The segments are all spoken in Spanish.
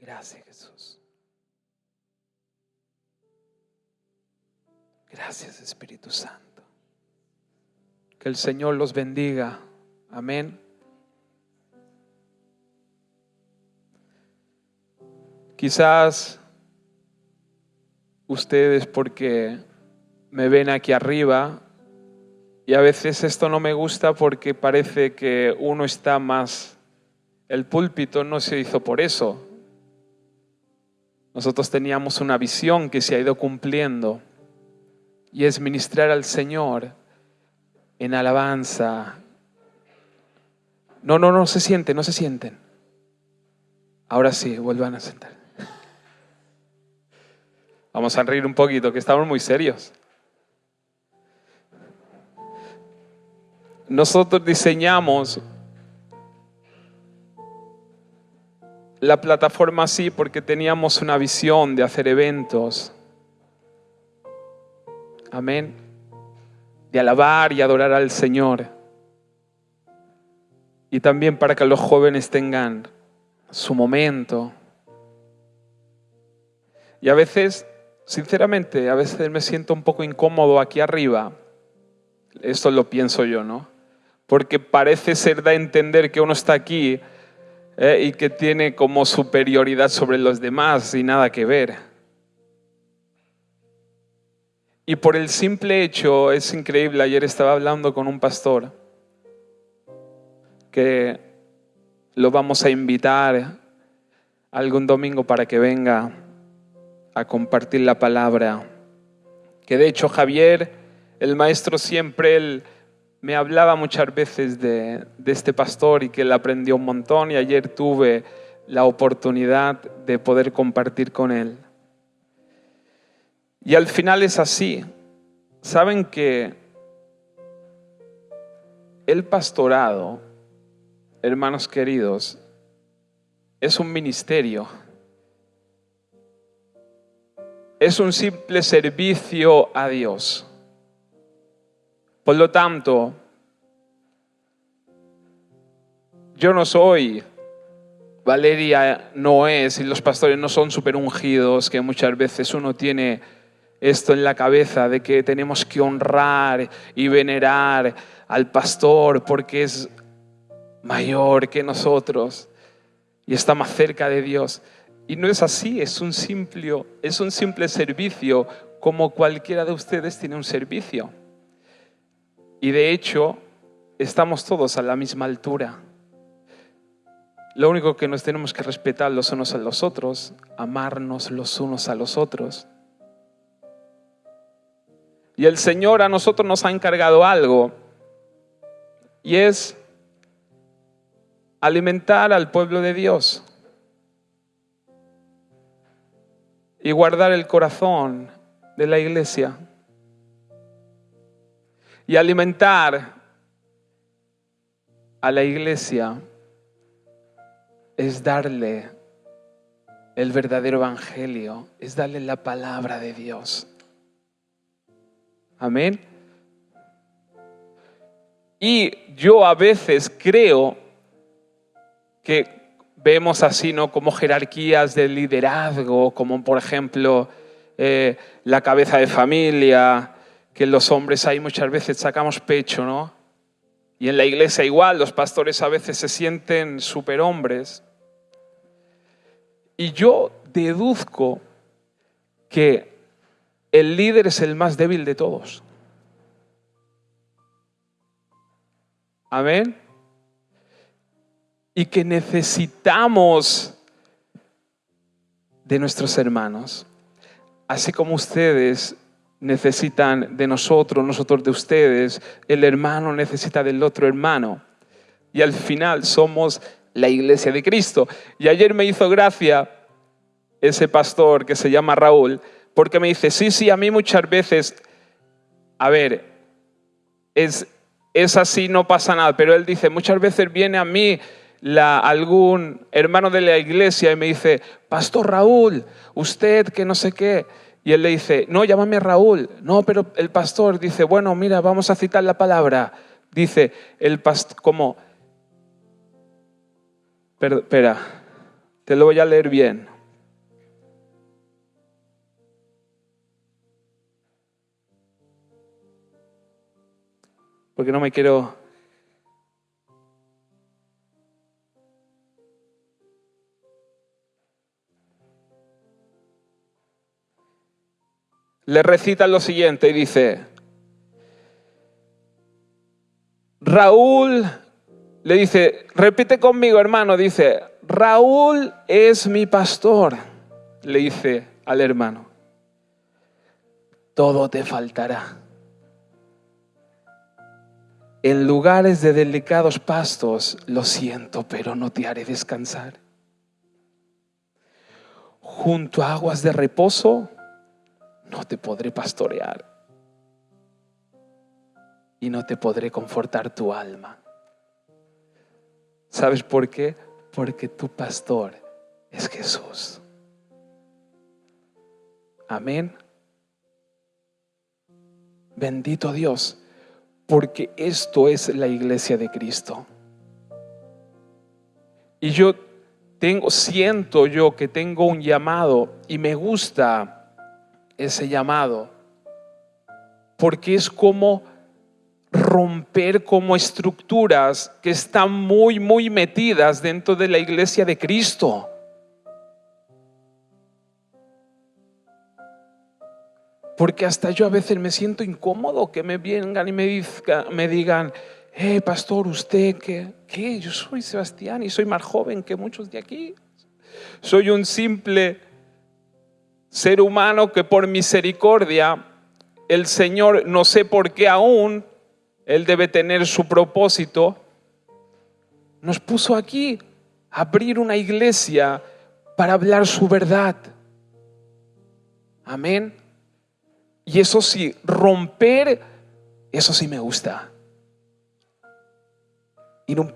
Gracias, Jesús. Gracias, Espíritu Santo. Que el Señor los bendiga. Amén. Quizás ustedes, porque me ven aquí arriba, y a veces esto no me gusta porque parece que uno está más... El púlpito no se hizo por eso. Nosotros teníamos una visión que se ha ido cumpliendo, y es ministrar al Señor en alabanza. No se sienten, no se sienten. Ahora sí, vuelvan a sentar. Vamos a reír un poquito, que estamos muy serios. Nosotros diseñamos la plataforma así porque teníamos una visión de hacer eventos. Amén. De alabar y adorar al Señor. Y también para que los jóvenes tengan su momento. Y a veces, sinceramente, a veces me siento un poco incómodo aquí arriba. Esto lo pienso yo, ¿no? Porque parece ser da a entender que uno está aquí y que tiene como superioridad sobre los demás y nada que ver. Y por el simple hecho, es increíble, ayer estaba hablando con un pastor que lo vamos a invitar algún domingo para que venga a compartir la palabra. Que de hecho Javier, el maestro, siempre él me hablaba muchas veces de este pastor y que él aprendió un montón, y ayer tuve la oportunidad de poder compartir con él. Y al final es así. Saben que el pastorado, hermanos queridos, es un ministerio. Es un simple servicio a Dios. Por lo tanto, yo no soy, Valeria no es, y los pastores no son súper ungidos, que muchas veces uno tiene esto en la cabeza de que tenemos que honrar y venerar al pastor porque es mayor que nosotros y está más cerca de Dios. Y no es así, es un simple servicio, como cualquiera de ustedes tiene un servicio. Y de hecho, estamos todos a la misma altura. Lo único que nos tenemos que respetar los unos a los otros, amarnos los unos a los otros. Y el Señor a nosotros nos ha encargado algo, y es alimentar al pueblo de Dios y guardar el corazón de la iglesia. Y alimentar a la iglesia es darle el verdadero evangelio, es darle la palabra de Dios. Amén. Y yo a veces creo que vemos así, ¿no?, como jerarquías de liderazgo, como por ejemplo la cabeza de familia, que los hombres ahí muchas veces sacamos pecho, ¿no? Y en la iglesia igual, los pastores a veces se sienten superhombres. Y yo deduzco que el líder es el más débil de todos. Amén. Y que necesitamos de nuestros hermanos, así como ustedes necesitan de nosotros, nosotros de ustedes, el hermano necesita del otro hermano. Y al final somos la iglesia de Cristo. Y ayer me hizo gracia ese pastor que se llama Raúl, porque me dice, sí, a mí muchas veces, a ver, es así, no pasa nada, pero él dice, muchas veces viene a mí algún hermano de la iglesia y me dice, Pastor Raúl, usted que no sé qué. Y él le dice, no, llámame Raúl. No, pero el pastor dice, bueno, mira, vamos a citar la palabra. Dice el pastor, como, espera, te lo voy a leer bien. porque no me quiero... Le recita lo siguiente y dice, Raúl, le dice, repite conmigo, hermano, dice, Raúl es mi pastor, le dice al hermano. Todo te faltará. En lugares de delicados pastos, lo siento, pero no te haré descansar. Junto a aguas de reposo, no te podré pastorear. Y no te podré confortar tu alma. ¿Sabes por qué? Porque tu pastor es Jesús. Amén. Bendito Dios, porque esto es la iglesia de Cristo. Y siento yo que tengo un llamado y me gusta ese llamado, porque es como romper como estructuras que están muy, muy metidas dentro de la iglesia de Cristo. Porque hasta yo a veces me siento incómodo que me vengan y me digan, pastor, ¿usted qué? Yo soy Sebastián y soy más joven que muchos de aquí. Soy un simple ser humano que por misericordia el Señor, no sé por qué aún, Él debe tener su propósito, nos puso aquí a abrir una iglesia para hablar su verdad. Amén. Y eso sí, romper, eso sí me gusta. Ir un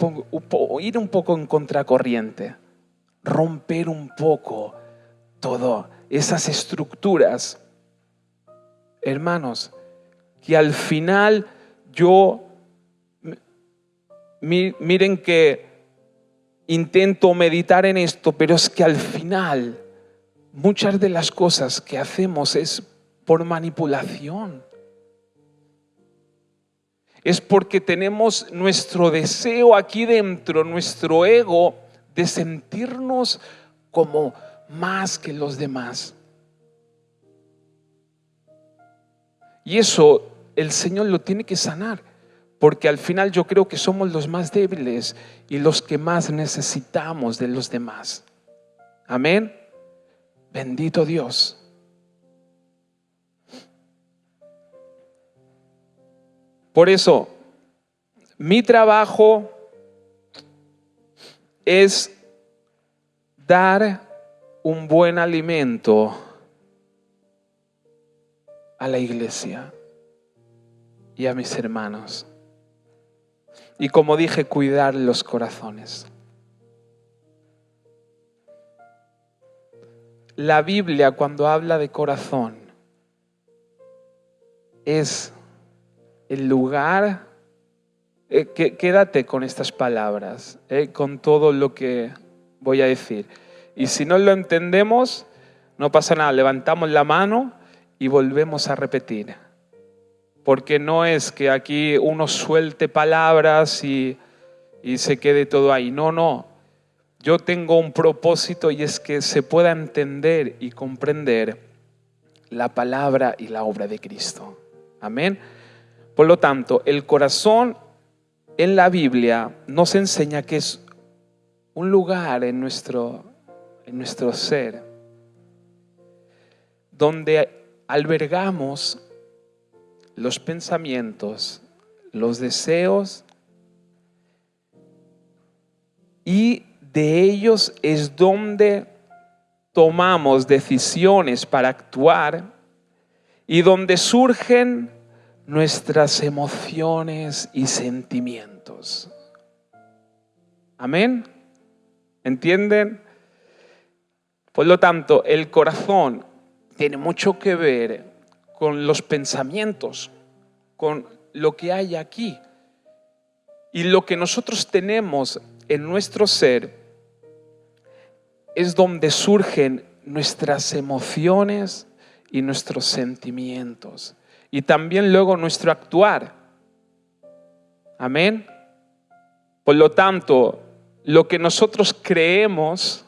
poco en contracorriente. Romper un poco todas esas estructuras. Hermanos, que al final miren que intento meditar en esto, pero es que al final muchas de las cosas que hacemos es por manipulación. Es porque tenemos nuestro deseo aquí dentro, nuestro ego, de sentirnos como más que los demás. Y eso el Señor lo tiene que sanar, porque al final yo creo que somos los más débiles y los que más necesitamos de los demás. Amén. Bendito Dios. Por eso, mi trabajo es dar un buen alimento a la iglesia y a mis hermanos. Y como dije, cuidar los corazones. La Biblia, cuando habla de corazón, es el lugar, quédate con estas palabras, con todo lo que voy a decir. Y si no lo entendemos, no pasa nada, levantamos la mano y volvemos a repetir. Porque no es que aquí uno suelte palabras y se quede todo ahí. No. Yo tengo un propósito y es que se pueda entender y comprender la palabra y la obra de Cristo. Amén. Por lo tanto, el corazón en la Biblia nos enseña que es un lugar en nuestro ser donde albergamos los pensamientos, los deseos, y de ellos es donde tomamos decisiones para actuar y donde surgen nuestras emociones y sentimientos. Amén. ¿Entienden? Por lo tanto, el corazón tiene mucho que ver con los pensamientos, con lo que hay aquí. Y lo que nosotros tenemos en nuestro ser es donde surgen nuestras emociones y nuestros sentimientos. Y también luego nuestro actuar. Amén. Por lo tanto, lo que nosotros creemos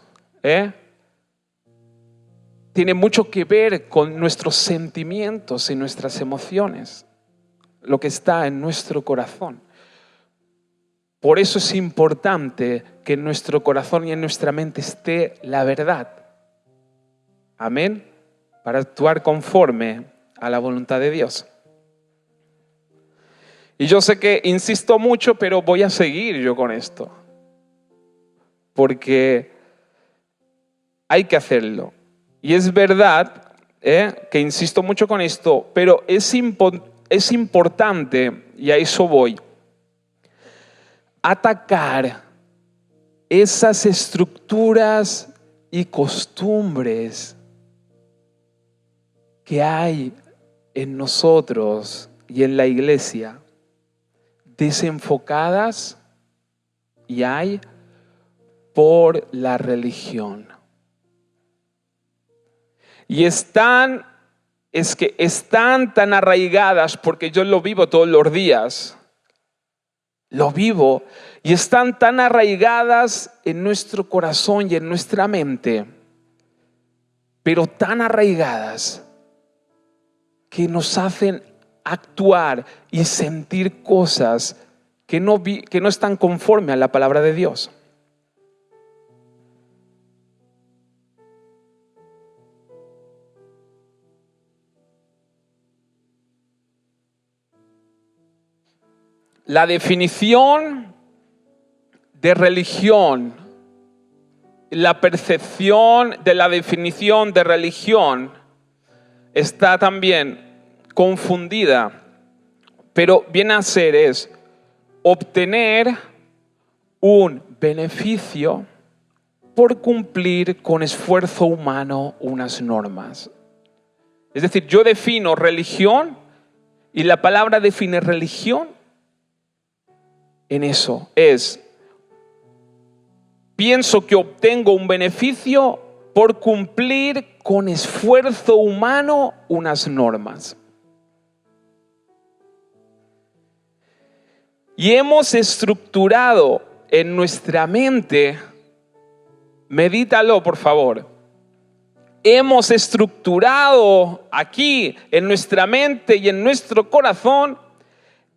tiene mucho que ver con nuestros sentimientos y nuestras emociones, lo que está en nuestro corazón. Por eso es importante que en nuestro corazón y en nuestra mente esté la verdad. Amén. Para actuar conforme a la voluntad de Dios. Y yo sé que insisto mucho, pero voy a seguir yo con esto. Porque hay que hacerlo. Y es verdad que insisto mucho con esto, pero es importante, y a eso voy, atacar esas estructuras y costumbres que hay en nosotros y en la iglesia, desenfocadas y hay por la religión. Y están tan arraigadas, porque yo lo vivo todos los días, lo vivo, y están tan arraigadas en nuestro corazón y en nuestra mente, pero tan arraigadas que nos hacen actuar y sentir cosas que no están conforme a la palabra de Dios. La definición de religión, la percepción de la definición de religión está también confundida, pero viene a ser es obtener un beneficio por cumplir con esfuerzo humano unas normas. Es decir, yo defino religión y la palabra define religión en eso. Pienso que obtengo un beneficio por cumplir con esfuerzo humano unas normas. Y hemos estructurado en nuestra mente, medítalo por favor, hemos estructurado aquí en nuestra mente y en nuestro corazón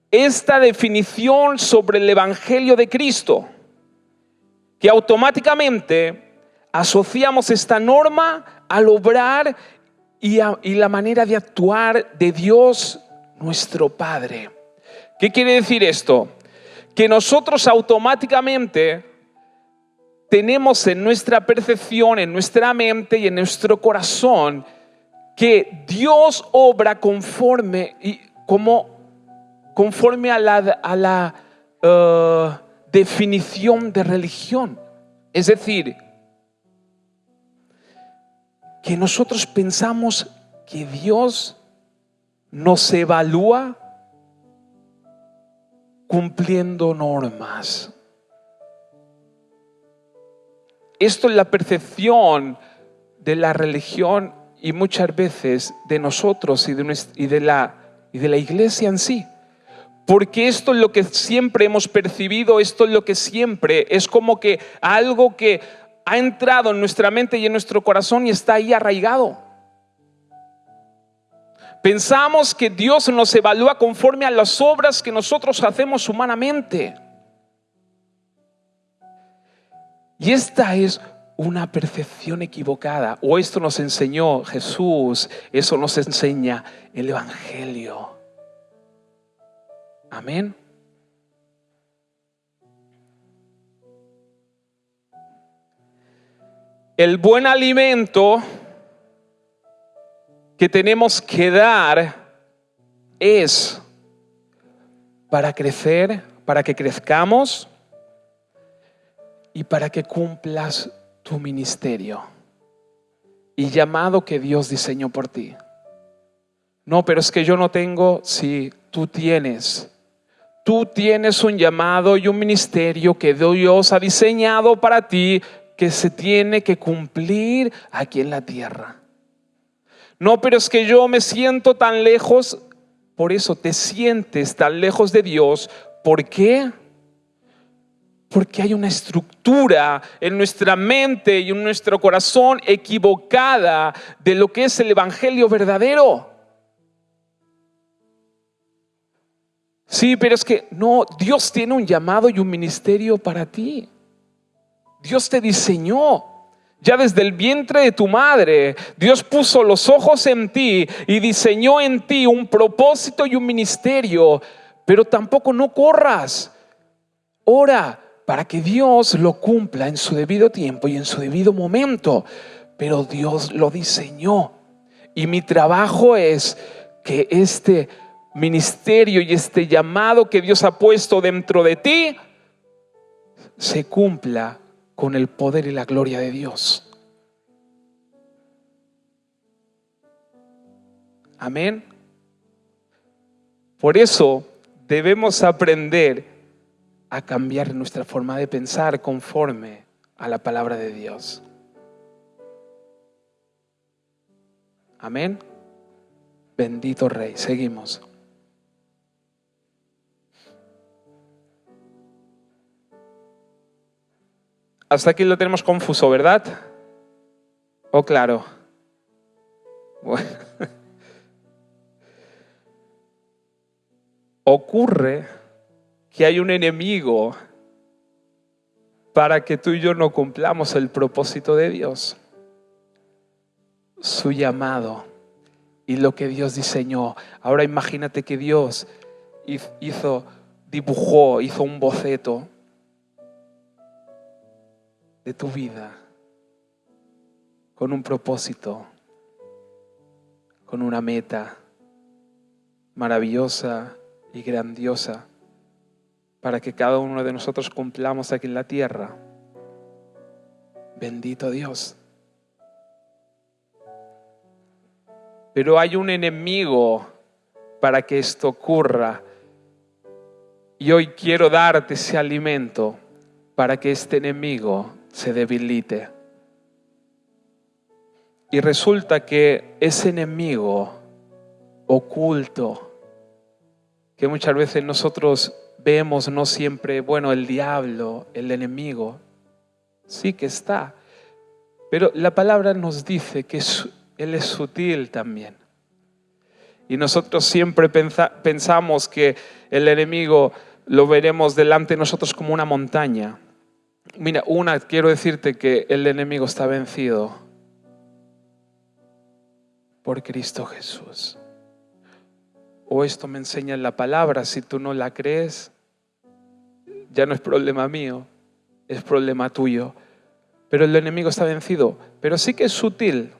esta definición sobre el Evangelio de Cristo, que automáticamente asociamos esta norma al obrar y la manera de actuar de Dios nuestro Padre. ¿Qué quiere decir esto? Que nosotros automáticamente tenemos en nuestra percepción, en nuestra mente y en nuestro corazón que Dios obra conforme a la definición de religión. Es decir, que nosotros pensamos que Dios nos evalúa cumpliendo normas. Esto es la percepción de la religión y muchas veces de nosotros y de la iglesia en sí. Porque esto es lo que siempre hemos percibido, esto es lo que siempre es como que algo que ha entrado en nuestra mente y en nuestro corazón y está ahí arraigado. Pensamos que Dios nos evalúa conforme a las obras que nosotros hacemos humanamente. Y esta es una percepción equivocada. O esto nos enseñó Jesús, eso nos enseña el Evangelio. Amén. El buen alimento que tenemos que dar es para crecer, para que crezcamos y para que cumplas tu ministerio y llamado que Dios diseñó por ti. No, pero es que yo no tengo. Sí, tú tienes. Tú tienes un llamado y un ministerio que Dios ha diseñado para ti, que se tiene que cumplir aquí en la tierra. No, pero es que yo me siento tan lejos. Por eso te sientes tan lejos de Dios, ¿Por qué? Porque hay una estructura en nuestra mente y en nuestro corazón equivocada de lo que es el evangelio verdadero. Sí, pero es que no, Dios tiene un llamado y un ministerio para ti. Dios te diseñó. Ya desde el vientre de tu madre, Dios puso los ojos en ti y diseñó en ti un propósito y un ministerio. Pero tampoco no corras. Ora para que Dios lo cumpla en su debido tiempo y en su debido momento. Pero Dios lo diseñó. Y mi trabajo es que este ministerio y este llamado que Dios ha puesto dentro de ti se cumpla con el poder y la gloria de Dios. Amén. Por eso debemos aprender a cambiar nuestra forma de pensar conforme a la palabra de Dios. Amén. Bendito Rey. Seguimos. Hasta aquí lo tenemos confuso, ¿verdad? ¿O claro? Bueno. Ocurre que hay un enemigo para que tú y yo no cumplamos el propósito de Dios, su llamado y lo que Dios diseñó. Ahora imagínate que Dios dibujó un boceto de tu vida con un propósito, con una meta maravillosa y grandiosa para que cada uno de nosotros cumplamos aquí en la tierra. Bendito Dios. Pero hay un enemigo para que esto ocurra. Y hoy quiero darte ese alimento para que este enemigo se debilite. Y resulta que ese enemigo oculto, que muchas veces nosotros vemos, no siempre, bueno, el diablo, el enemigo, sí que está. Pero la palabra nos dice que él es sutil también. Y nosotros siempre pensamos que el enemigo lo veremos delante de nosotros como una montaña. Mira, quiero decirte que el enemigo está vencido por Cristo Jesús. O esto me enseña en la palabra. Si tú no la crees, ya no es problema mío, es problema tuyo. Pero el enemigo está vencido, pero sí que es sutil.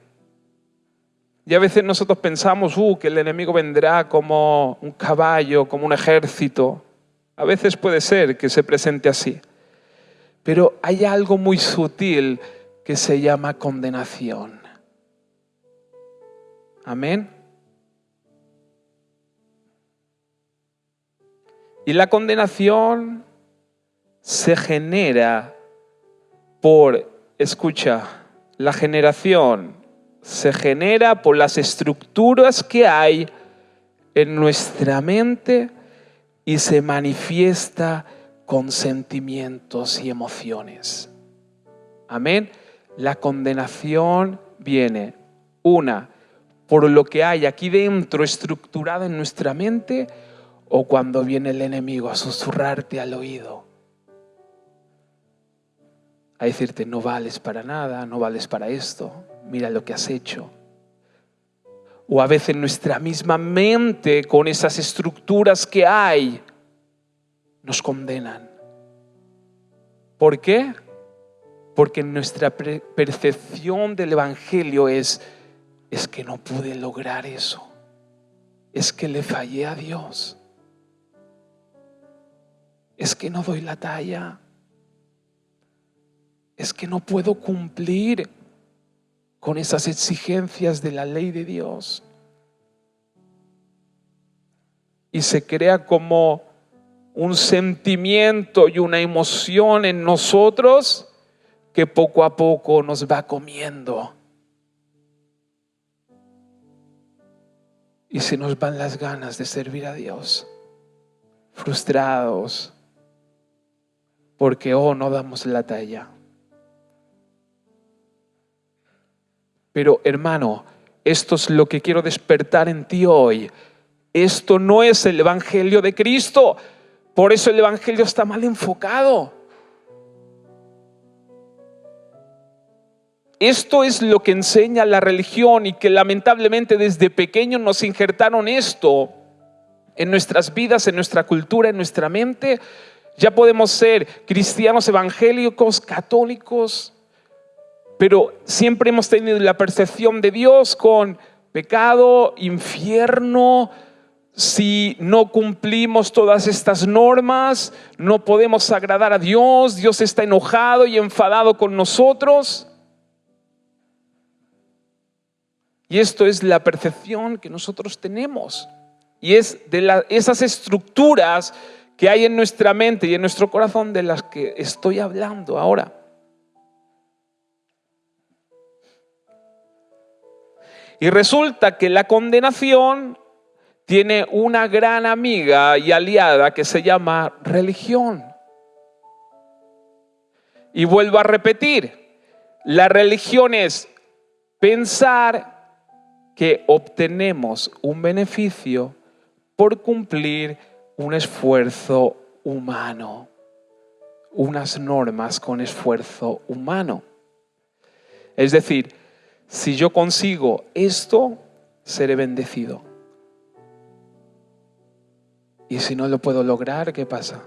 Y a veces nosotros pensamos que el enemigo vendrá como un caballo, como un ejército. A veces puede ser que se presente así. Pero hay algo muy sutil que se llama condenación. Amén. Y la condenación se genera la generación se genera por las estructuras que hay en nuestra mente y se manifiesta con sentimientos y emociones. Amén. La condenación viene, por lo que hay aquí dentro estructurado en nuestra mente, o cuando viene el enemigo a susurrarte al oído, a decirte: no vales para nada, no vales para esto, mira lo que has hecho. O a veces nuestra misma mente, con esas estructuras que hay, nos condenan. ¿Por qué? Porque nuestra percepción del evangelio es que no pude lograr eso, es que le fallé a Dios, es que no doy la talla, es que no puedo cumplir con esas exigencias de la ley de Dios. Y se crea como un sentimiento y una emoción en nosotros que poco a poco nos va comiendo. Y se nos van las ganas de servir a Dios. frustrados, porque no damos la talla. Pero hermano, esto es lo que quiero despertar en ti hoy. Esto no es el Evangelio de Cristo. Por eso el Evangelio está mal enfocado. Esto es lo que enseña la religión y que lamentablemente desde pequeños nos injertaron esto en nuestras vidas, en nuestra cultura, en nuestra mente. Ya podemos ser cristianos evangélicos, católicos, pero siempre hemos tenido la percepción de Dios con pecado, infierno. Si no cumplimos todas estas normas, no podemos agradar a Dios. Dios está enojado y enfadado con nosotros. Y esto es la percepción que nosotros tenemos. Y es de esas estructuras que hay en nuestra mente y en nuestro corazón de las que estoy hablando ahora. Y resulta que la condenación tiene una gran amiga y aliada que se llama religión. Y vuelvo a repetir, la religión es pensar que obtenemos un beneficio por cumplir un esfuerzo humano, unas normas con esfuerzo humano. Es decir, si yo consigo esto, seré bendecido. Y si no lo puedo lograr, ¿qué pasa?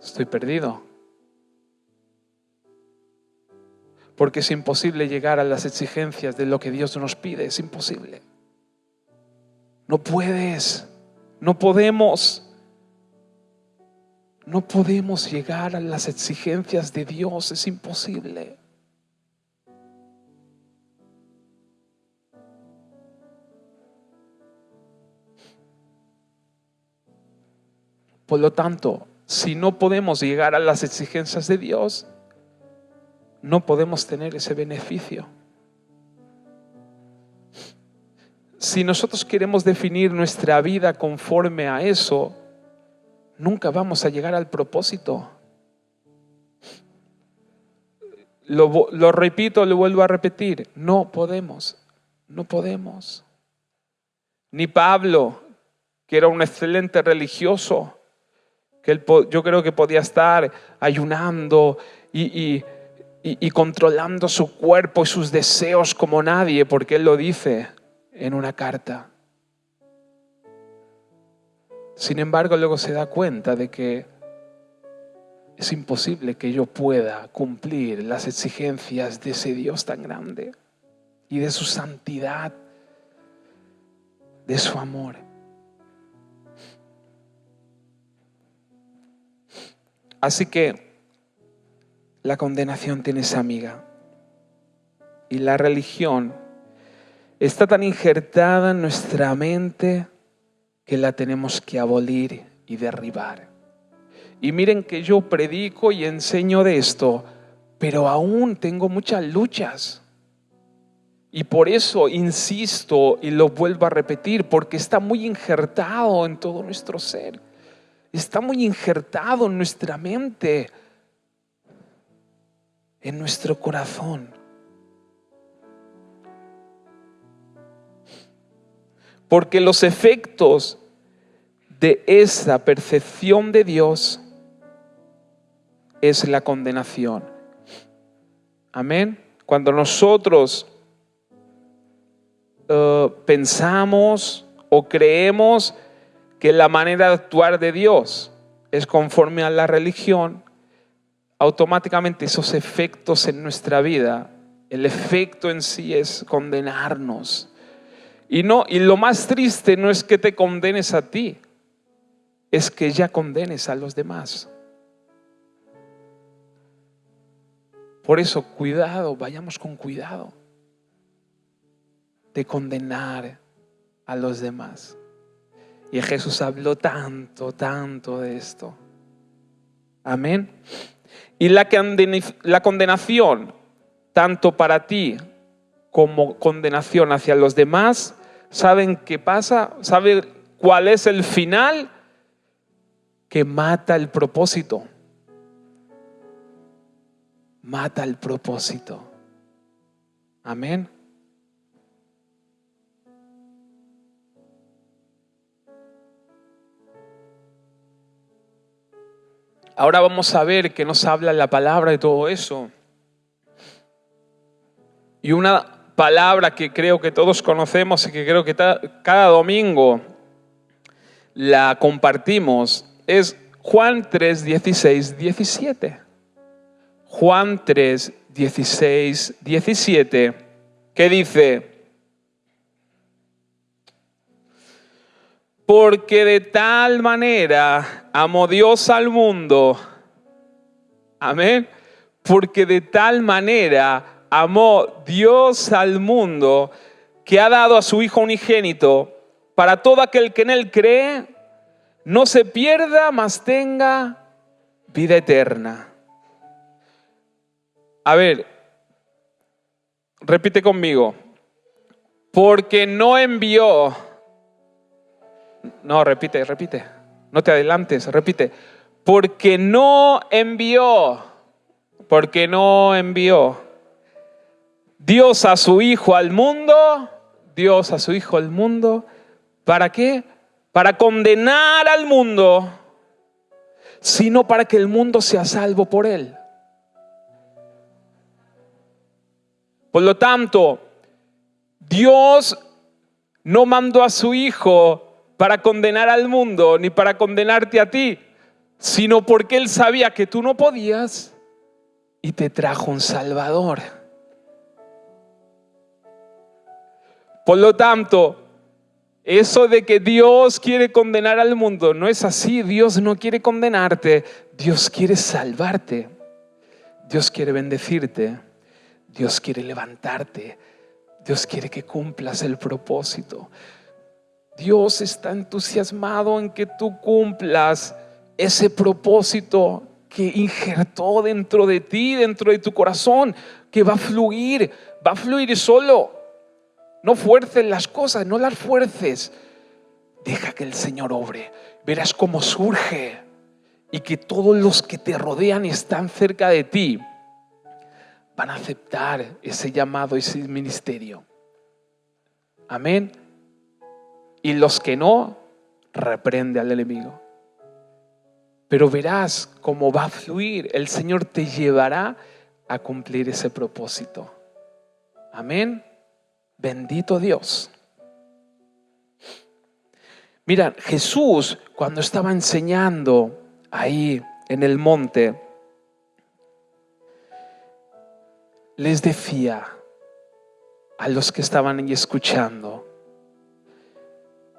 Estoy perdido. Porque es imposible llegar a las exigencias de lo que Dios nos pide. Es imposible. No puedes. No podemos. No podemos llegar a las exigencias de Dios. Es imposible. Por lo tanto, si no podemos llegar a las exigencias de Dios, no podemos tener ese beneficio. Si nosotros queremos definir nuestra vida conforme a eso, nunca vamos a llegar al propósito. Lo repito, lo vuelvo a repetir. No podemos. Ni Pablo, que era un excelente religioso, que yo creo que podía estar ayunando y controlando su cuerpo y sus deseos como nadie, porque él lo dice en una carta. Sin embargo, luego se da cuenta de que es imposible que yo pueda cumplir las exigencias de ese Dios tan grande y de su santidad, de su amor. Así que la condenación tiene esa amiga. Y la religión está tan injertada en nuestra mente que la tenemos que abolir y derribar. Y miren que yo predico y enseño de esto, pero aún tengo muchas luchas. Y por eso insisto y lo vuelvo a repetir, porque está muy injertado en todo nuestro ser. Está muy injertado en nuestra mente, en nuestro corazón. Porque los efectos de esa percepción de Dios es la condenación. Amén. Cuando nosotros pensamos o creemos que la manera de actuar de Dios es conforme a la religión, automáticamente esos efectos en nuestra vida, el efecto en sí es condenarnos. Y lo más triste no es que te condenes a ti, es que ya condenes a los demás. Por eso, cuidado, vayamos con cuidado de condenar a los demás. Y Jesús habló tanto de esto. Amén. Y la condenación, tanto para ti como condenación hacia los demás, ¿Saben qué pasa? ¿Saben cuál es el final? Que mata el propósito. Mata el propósito. Amén. Ahora vamos a ver qué nos habla la palabra de todo eso. Y una palabra que creo que todos conocemos y que creo que cada domingo la compartimos es Juan 3, 16, 17. Juan 3, 16, 17, que dice: porque de tal manera amó Dios al mundo. Amén. Porque de tal manera amó Dios al mundo que ha dado a su Hijo unigénito para todo aquel que en Él cree no se pierda, mas tenga vida eterna. A ver, repite conmigo. Porque no envió. No, repite. No te adelantes, repite. Porque no envió Dios a su Hijo al mundo. ¿Para qué? Para condenar al mundo, sino para que el mundo sea salvo por Él. Por lo tanto, Dios no mandó a su Hijo para condenar al mundo, ni para condenarte a ti, sino porque Él sabía que tú no podías y te trajo un Salvador. Por lo tanto, eso de que Dios quiere condenar al mundo no es así. Dios no quiere condenarte, Dios quiere salvarte. Dios quiere bendecirte, Dios quiere levantarte, Dios quiere que cumplas el propósito. Dios está entusiasmado en que tú cumplas ese propósito que injertó dentro de ti, dentro de tu corazón, que va a fluir solo. No fuerces las cosas, no las fuerces. Deja que el Señor obre. Verás cómo surge y que todos los que te rodean y están cerca de ti van a aceptar ese llamado, ese ministerio. Amén. Y los que no, reprende al enemigo. Pero verás cómo va a fluir. El Señor te llevará a cumplir ese propósito. Amén. Bendito Dios. Mira, Jesús, cuando estaba enseñando ahí en el monte, les decía a los que estaban ahí escuchando: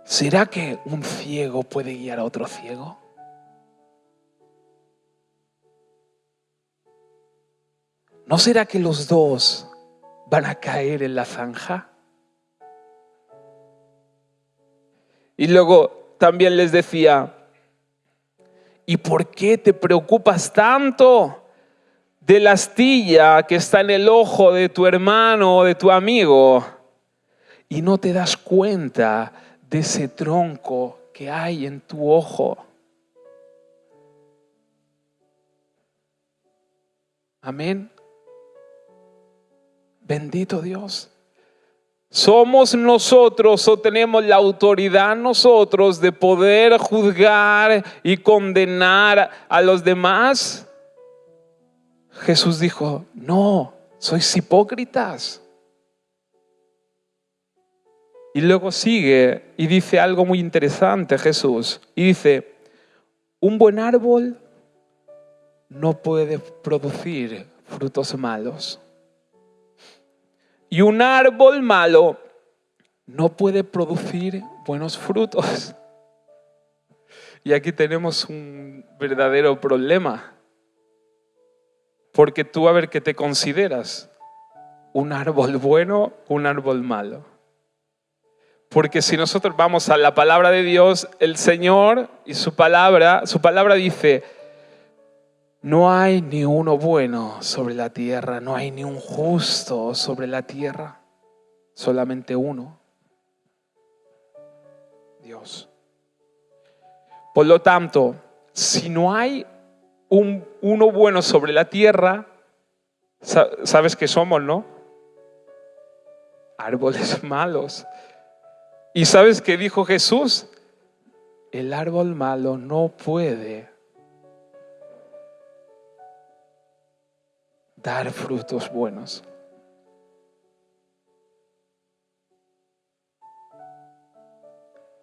¿será que un ciego puede guiar a otro ciego? ¿No será que los dos van a caer en la zanja? Y luego también les decía: ¿y por qué te preocupas tanto de la astilla que está en el ojo de tu hermano o de tu amigo y no te das cuenta de ese tronco que hay en tu ojo? Amén. Bendito Dios. ¿Somos nosotros o tenemos la autoridad nosotros de poder juzgar y condenar a los demás? Jesús dijo: no, sois hipócritas. Y luego sigue y dice algo muy interesante Jesús. Y dice: un buen árbol no puede producir frutos malos. Y un árbol malo no puede producir buenos frutos. Y aquí tenemos un verdadero problema. Porque tú, a ver, ¿qué te consideras? ¿Un árbol bueno o un árbol malo? Porque si nosotros vamos a la palabra de Dios, el Señor y su palabra dice: no hay ni uno bueno sobre la tierra, no hay ni un justo sobre la tierra, solamente uno. Dios. Por lo tanto, si no hay uno bueno sobre la tierra, ¿sabes qué somos, no? Árboles malos. ¿Y sabes qué dijo Jesús? El árbol malo no puede dar frutos buenos.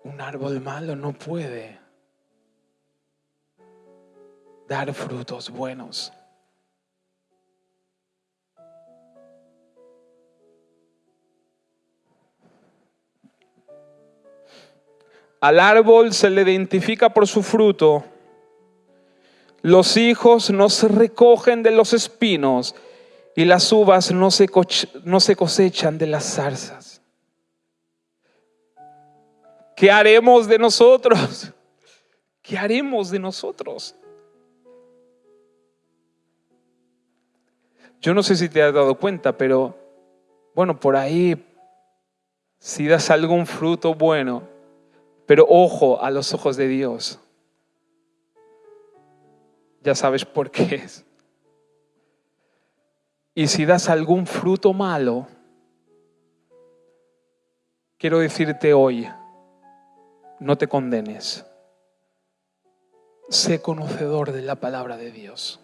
Un árbol malo no puede dar frutos buenos. Al árbol se le identifica por su fruto. Los higos no se recogen de los espinos y las uvas no se cosechan de las zarzas. ¿Qué haremos de nosotros? ¿Qué haremos de nosotros? Yo no sé si te has dado cuenta, pero bueno, por ahí, si das algún fruto bueno, pero ojo a los ojos de Dios, ya sabes por qué es. Y si das algún fruto malo, quiero decirte hoy, no te condenes. Sé conocedor de la palabra de Dios.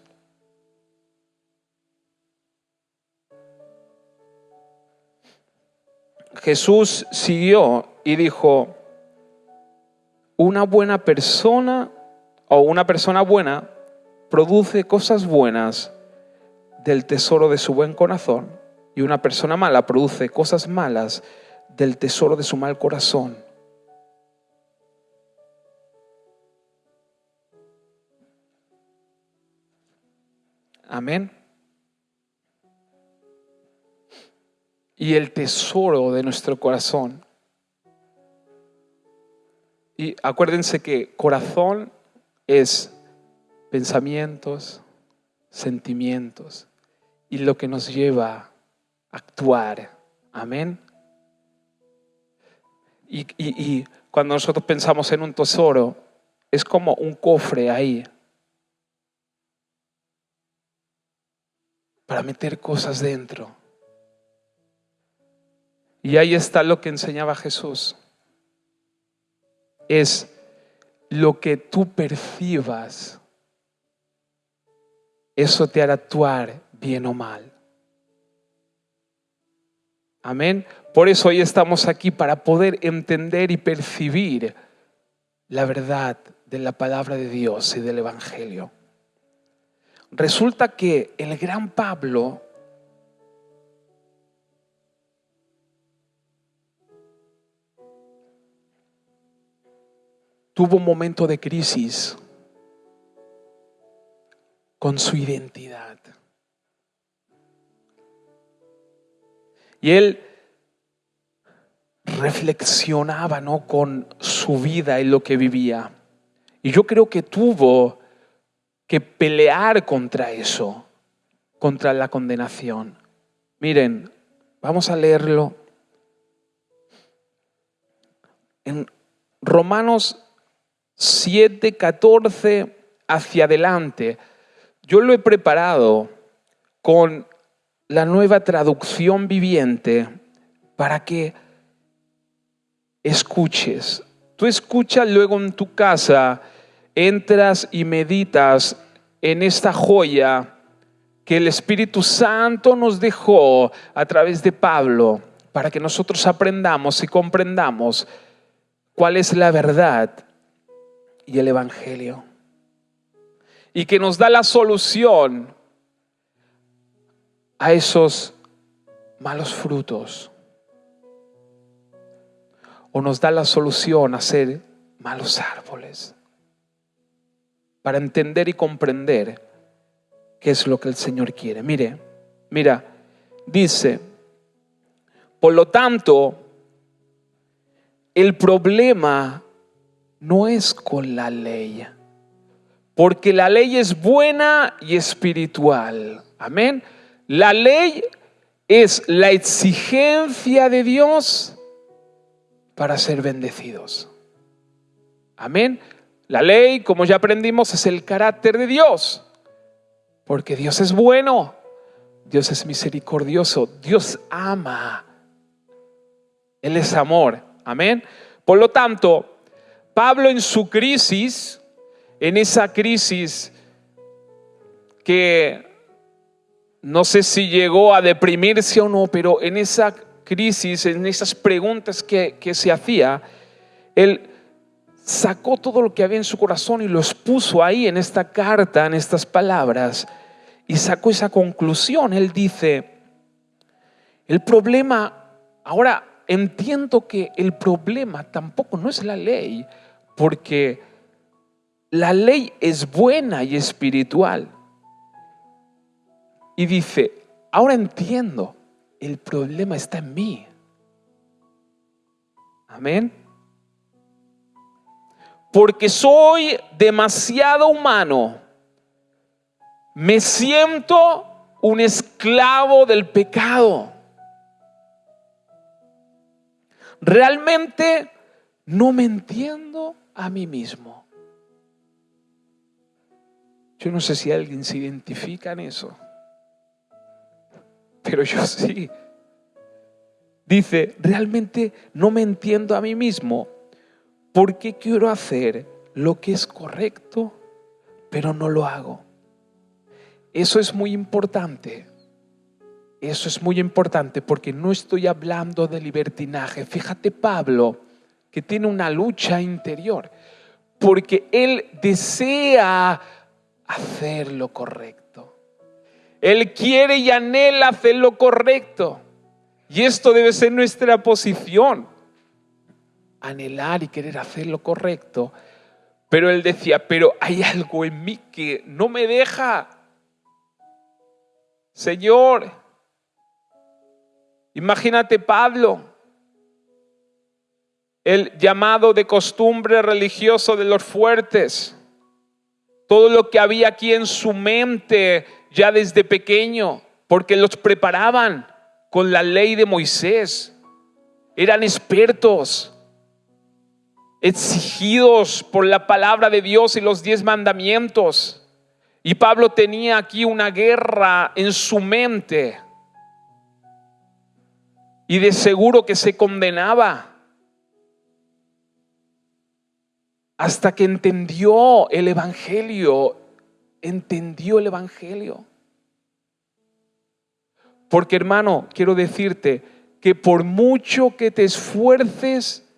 Jesús siguió y dijo, una buena persona o una persona buena produce cosas buenas del tesoro de su buen corazón, y una persona mala produce cosas malas del tesoro de su mal corazón. Amén. Y el tesoro de nuestro corazón. Y acuérdense que corazón es pensamientos, sentimientos y lo que nos lleva a actuar. Amén. Y cuando nosotros pensamos en un tesoro, es como un cofre ahí para meter cosas dentro. Y ahí está lo que enseñaba Jesús. Es lo que tú percibas, eso te hará actuar bien o mal. Amén. Por eso hoy estamos aquí, para poder entender y percibir la verdad de la palabra de Dios y del Evangelio. Resulta que el gran Pablo tuvo un momento de crisis con su identidad. Y él reflexionaba, ¿no?, con su vida y lo que vivía. Y yo creo que tuvo que pelear contra eso, contra la condenación. Miren, vamos a leerlo en Romanos 7:14 hacia adelante. Yo lo he preparado con la Nueva Traducción Viviente para que escuches. Tú escuchas, luego en tu casa entras y meditas en esta joya que el Espíritu Santo nos dejó a través de Pablo, para que nosotros aprendamos y comprendamos cuál es la verdad y el Evangelio, y que nos da la solución a esos malos frutos, o nos da la solución a ser malos árboles, para entender y comprender qué es lo que el Señor quiere. Mira, dice, por lo tanto, el problema no es con la ley, porque la ley es buena y espiritual. Amén. La ley es la exigencia de Dios para ser bendecidos. Amén. La ley, como ya aprendimos, es el carácter de Dios. Porque Dios es bueno, Dios es misericordioso, Dios ama. Él es amor. Amén. Por lo tanto, Pablo en su crisis, en esa crisis que no sé si llegó a deprimirse o no, pero en esa crisis, en esas preguntas que se hacía, él sacó todo lo que había en su corazón y lo expuso ahí en esta carta, en estas palabras, y sacó esa conclusión. Él dice, el problema, ahora entiendo que el problema tampoco no es la ley, porque la ley es buena y espiritual. Y dice, ahora entiendo, el problema está en mí. Amén. Porque soy demasiado humano. Me siento un esclavo del pecado. Realmente no me entiendo a mí mismo. Yo no sé si alguien se identifica en eso, pero yo sí. Dice, realmente no me entiendo a mí mismo, porque quiero hacer lo que es correcto, pero no lo hago. Eso es muy importante. Eso es muy importante porque no estoy hablando de libertinaje. Fíjate Pablo, que tiene una lucha interior, porque él desea hacer lo correcto. Él quiere y anhela hacer lo correcto. Y esto debe ser nuestra posición. Anhelar y querer hacer lo correcto. Pero él decía, pero hay algo en mí que no me deja. Señor, imagínate Pablo, el llamado de costumbre religioso de los fuertes. Todo lo que había aquí en su mente ya desde pequeño, porque los preparaban con la ley de Moisés. Eran expertos, exigidos por la palabra de Dios y los 10 mandamientos. Y Pablo tenía aquí una guerra en su mente. Y de seguro que se condenaba. Hasta que entendió el Evangelio. Entendió el Evangelio. Porque hermano, quiero decirte que por mucho que te esfuerces,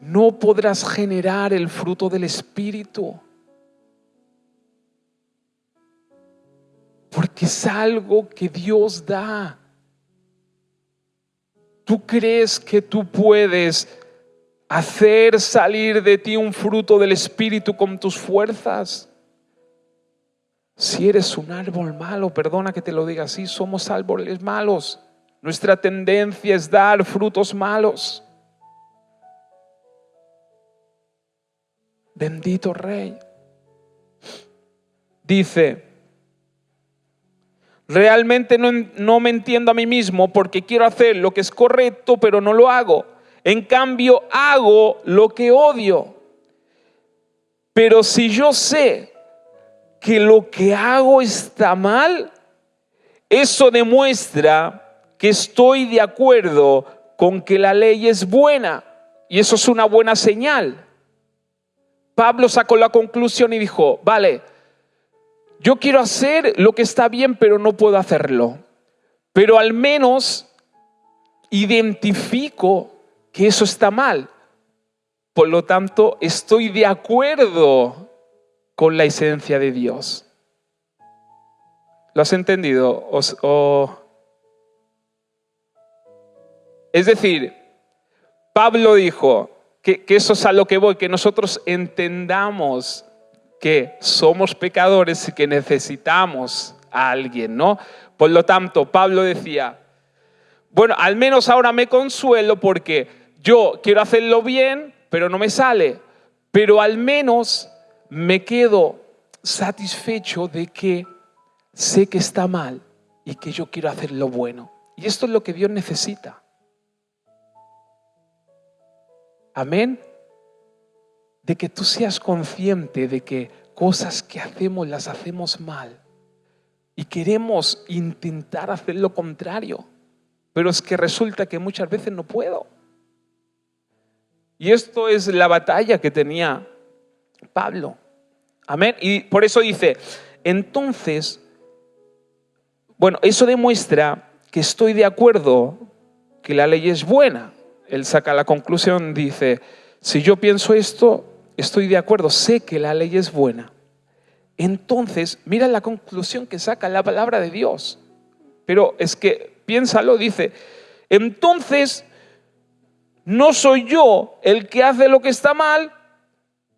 no podrás generar el fruto del Espíritu. Porque es algo que Dios da. ¿Tú crees que tú puedes hacer salir de ti un fruto del Espíritu con tus fuerzas? Si eres un árbol malo, perdona que te lo diga así, somos árboles malos. Nuestra tendencia es dar frutos malos. Bendito Rey. Dice, realmente no me entiendo a mí mismo porque quiero hacer lo que es correcto, pero no lo hago. En cambio, hago lo que odio. Pero si yo sé que lo que hago está mal, eso demuestra que estoy de acuerdo con que la ley es buena. Y eso es una buena señal. Pablo sacó la conclusión y dijo, vale, yo quiero hacer lo que está bien, pero no puedo hacerlo. Pero al menos identifico que eso está mal. Por lo tanto, estoy de acuerdo con la esencia de Dios. ¿Lo has entendido? Es decir, Pablo dijo que eso es a lo que voy, que nosotros entendamos que somos pecadores y que necesitamos a alguien, ¿no? Por lo tanto, Pablo decía, bueno, al menos ahora me consuelo porque yo quiero hacerlo bien, pero no me sale. Pero al menos me quedo satisfecho de que sé que está mal y que yo quiero hacer lo bueno. Y esto es lo que Dios necesita. Amén. de que tú seas consciente de que cosas que hacemos las hacemos mal y queremos intentar hacer lo contrario, pero es que resulta que muchas veces no puedo. Y esto es la batalla que tenía Pablo. Amén. Y por eso dice, entonces, bueno, eso demuestra que estoy de acuerdo que la ley es buena. Él saca la conclusión, dice, si yo pienso esto, estoy de acuerdo, sé que la ley es buena. Entonces, mira la conclusión que saca la palabra de Dios. Pero es que, piénsalo, dice, entonces no soy yo el que hace lo que está mal,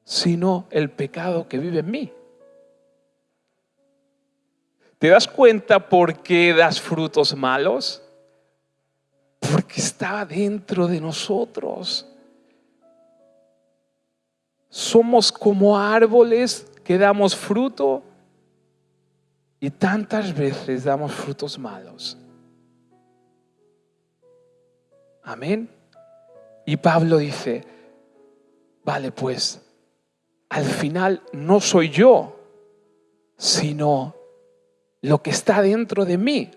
sino el pecado que vive en mí. ¿Te das cuenta por qué das frutos malos? Porque está dentro de nosotros. Somos como árboles que damos fruto y tantas veces damos frutos malos. Amén. Y Pablo dice, vale, pues al final no soy yo, sino lo que está dentro de mí.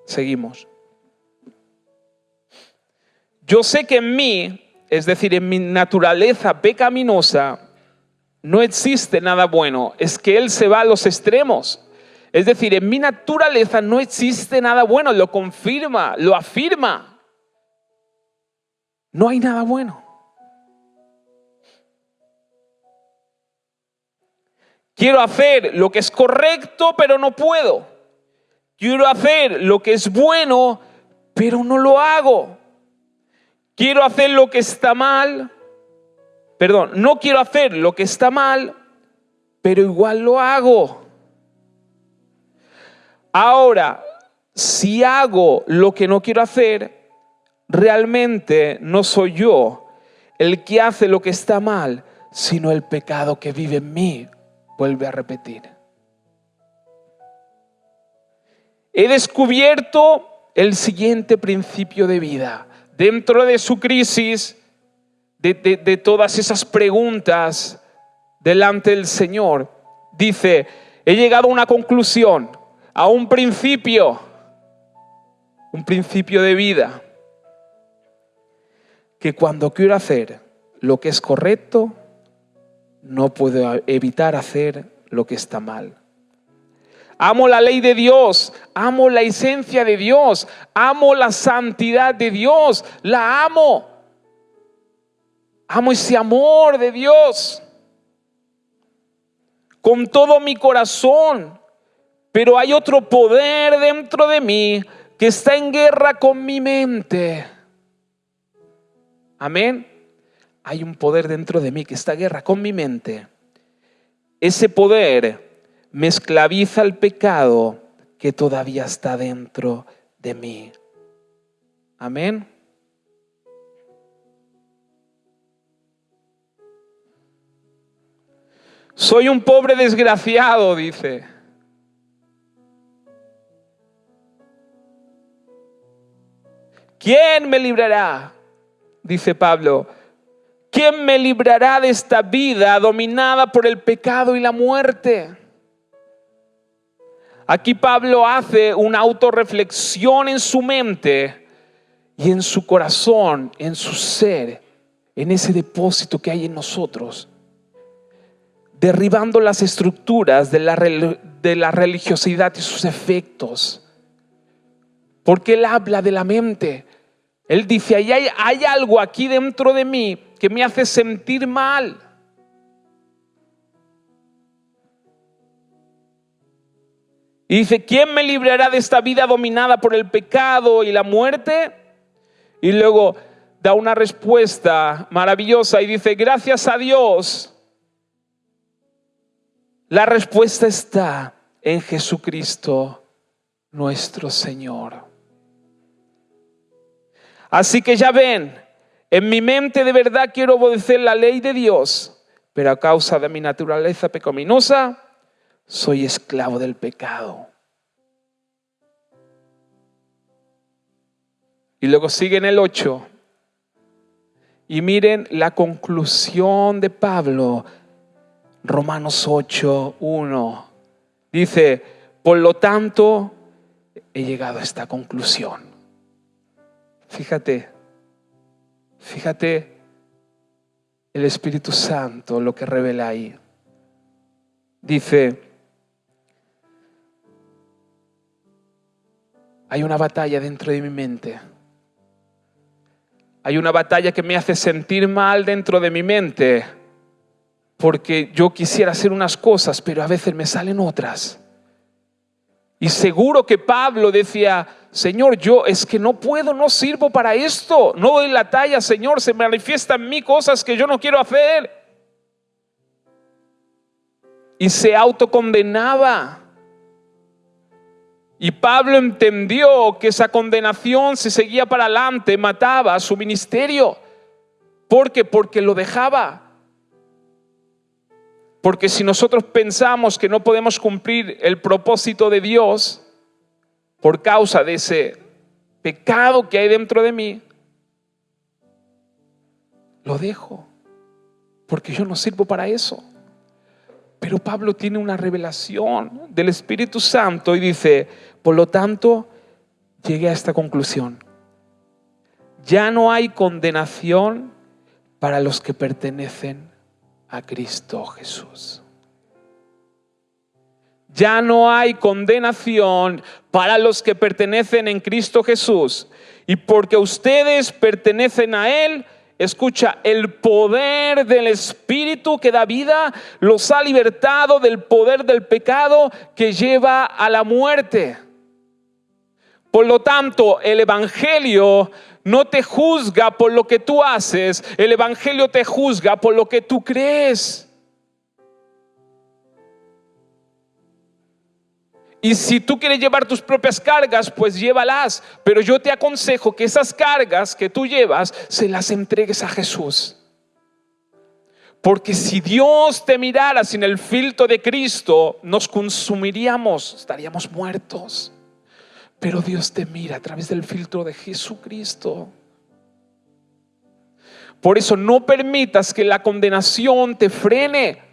Seguimos. Yo sé que en mí, es decir, en mi naturaleza pecaminosa, no existe nada bueno. Es que Él se va a los extremos. Es decir, en mi naturaleza no existe nada bueno. Lo confirma, lo afirma. No hay nada bueno. Quiero hacer lo que es correcto, pero no puedo. Quiero hacer lo que es bueno, pero no lo hago. Quiero hacer lo que está mal. No quiero hacer lo que está mal, pero igual lo hago. Ahora, si hago lo que no quiero hacer, realmente no soy yo el que hace lo que está mal, sino el pecado que vive en mí. Vuelve a repetir. He descubierto el siguiente principio de vida. Dentro de su crisis, de todas esas preguntas delante del Señor, dice, he llegado a una conclusión, a un principio de vida, que cuando quiero hacer lo que es correcto, no puedo evitar hacer lo que está mal. Amo la ley de Dios, amo la esencia de Dios, amo la santidad de Dios, la amo. Amo ese amor de Dios con todo mi corazón, pero hay otro poder dentro de mí que está en guerra con mi mente. Amén. Hay un poder dentro de mí que está en guerra con mi mente. Ese poder me esclaviza al pecado que todavía está dentro de mí. Amén. Soy un pobre desgraciado, dice. ¿Quién me librará? Dice Pablo. ¿Quién me librará de esta vida dominada por el pecado y la muerte? Aquí Pablo hace una autorreflexión en su mente y en su corazón, en su ser, en ese depósito que hay en nosotros, derribando las estructuras de la religiosidad y sus efectos. Porque él habla de la mente. Él dice, hay algo aquí dentro de mí que me hace sentir mal. Y dice, ¿quién me librará de esta vida dominada por el pecado y la muerte? Y luego da una respuesta maravillosa y dice, gracias a Dios, la respuesta está en Jesucristo, nuestro Señor. Así que ya ven, en mi mente de verdad quiero obedecer la ley de Dios, pero a causa de mi naturaleza pecaminosa, soy esclavo del pecado. Y luego sigue en el 8. Y miren la conclusión de Pablo, Romanos 8:1. Dice, por lo tanto, he llegado a esta conclusión. Fíjate el Espíritu Santo lo que revela ahí. Dice, hay una batalla dentro de mi mente. Hay una batalla que me hace sentir mal dentro de mi mente, porque yo quisiera hacer unas cosas, pero a veces me salen otras. Y seguro que Pablo decía, Señor, yo es que no puedo, no sirvo para esto, no doy la talla, Señor, se manifiestan en mí cosas que yo no quiero hacer. Y se autocondenaba. Y Pablo entendió que esa condenación, si seguía para adelante, mataba a su ministerio. ¿Por qué? Porque lo dejaba. Porque si nosotros pensamos que no podemos cumplir el propósito de Dios por causa de ese pecado que hay dentro de mí, lo dejo, porque yo no sirvo para eso. Pero Pablo tiene una revelación del Espíritu Santo y dice, por lo tanto, llegué a esta conclusión. Ya no hay condenación para los que pertenecen a Cristo Jesús. Ya no hay condenación para los que pertenecen en Cristo Jesús. Y porque ustedes pertenecen a Él, escucha, el poder del Espíritu que da vida los ha libertado del poder del pecado que lleva a la muerte. Por lo tanto, el Evangelio no te juzga por lo que tú haces, el Evangelio te juzga por lo que tú crees. Y si tú quieres llevar tus propias cargas, pues llévalas. Pero yo te aconsejo que esas cargas que tú llevas, se las entregues a Jesús. Porque si Dios te mirara sin el filtro de Cristo, nos consumiríamos, estaríamos muertos. Pero Dios te mira a través del filtro de Jesucristo. Por eso no permitas que la condenación te frene.